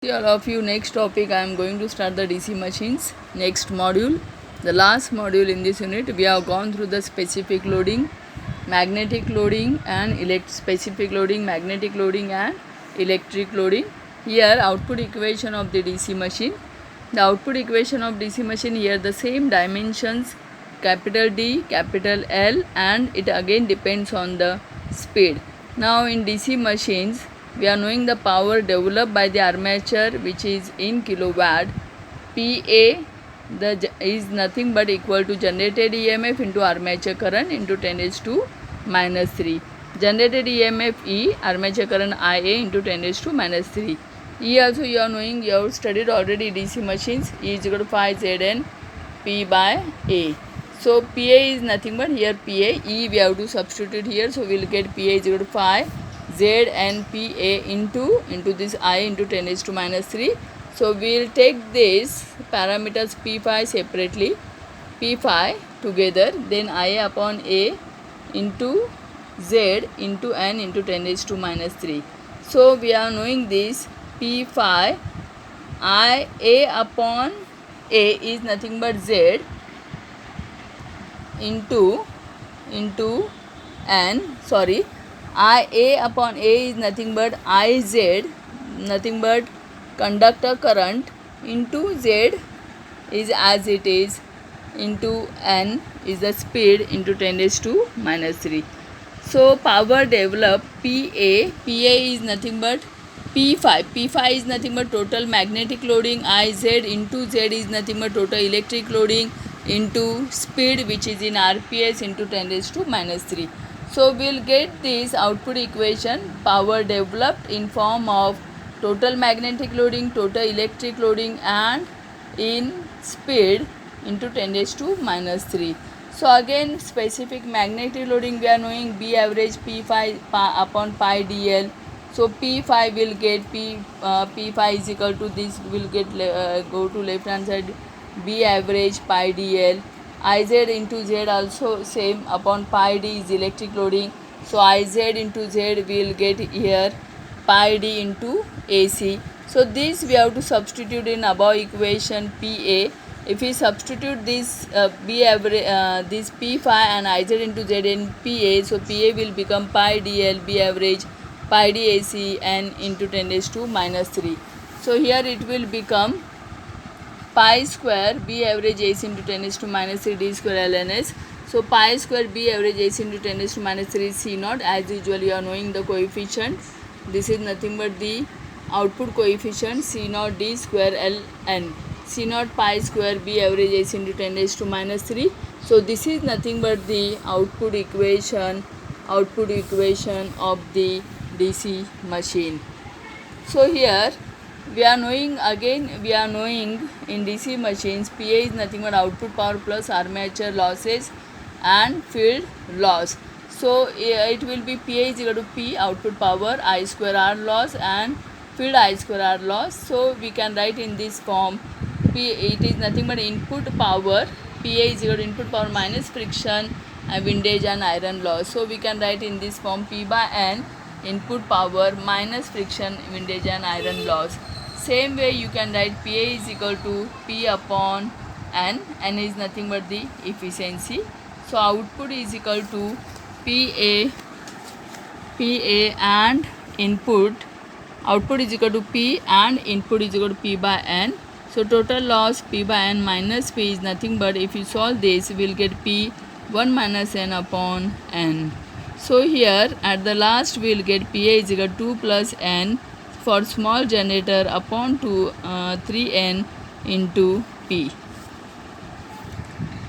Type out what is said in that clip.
See all of you, next topic I am going to start the DC machines. Next module, the last module in this unit, we have gone through the specific loading, magnetic loading and specific loading, magnetic loading and electric loading. Here output equation of the DC machine. The output equation of DC machine, here the same dimensions, capital D, capital L, and it again depends on the speed. Now in DC machines, we are knowing the power developed by the armature, which is in kilowatt. PA is nothing but equal to generated EMF into armature current into 10⁻⁻3. Generated EMF E, armature current IA into 10⁻⁻3. E also you are knowing, you have studied already DC machines. E is equal to phi Zn P by A. So PA is nothing but here PA. E we have to substitute here, so we will get PA is equal to phi Z and PA into this I into 10⁻⁻3. So we will take these parameters P phi separately, P phi together, then IA upon A into Z into N into 10⁻⁻3. So we are knowing this P phi IA upon A is nothing but Z into N, sorry, IA upon A is nothing but IZ, nothing but conductor current, into Z is as it is, into N is the speed into 10⁻⁻3. So power developed PA is nothing but P phi is nothing but total magnetic loading, IZ into Z is nothing but total electric loading into speed, which is in RPS into 10⁻⁻3. So we will get this output equation, power developed in form of total magnetic loading, total electric loading and in speed into 10⁻⁻3. So again specific magnetic loading, we are knowing B average P phi upon pi dl. So P phi will get P phi is equal to this, will get go to left hand side, B average pi dl. IZ into Z also same, upon pi d is electric loading. So IZ into Z we will get here pi d into AC. So this we have to substitute in above equation PA. If we substitute this B average, this P phi and IZ into Z in PA, so PA will become pi dl B average pi d AC and into 10⁻⁻3. So here it will become pi square B average AC into 10⁻⁻3 D square lns. So pi square B average AC into 10⁻⁻3 C naught. As usual you are knowing the coefficient. This is nothing but the output coefficient C naught D square Ln. C naught pi square B average AC into 10⁻⁻3. So this is nothing but the output equation of the DC machine. So here we are knowing in DC machines PA is nothing but output power plus armature losses and field loss. So it will be PA is equal to P output power I square R loss and field I square R loss. So we can write in this form, P it is nothing but input power, PA is equal to input power minus friction and windage and iron loss. So we can write in this form P by N input power minus friction, windage and iron loss. Same way you can write PA is equal to P upon N. N is nothing but the efficiency. So output is equal to PA and input, output is equal to P and input is equal to P by N. So total loss P by N minus P is nothing but, if you solve this we will get P 1 minus N upon N. So here at the last we will get PA is equal to 2 plus N for small generator upon 3N into P.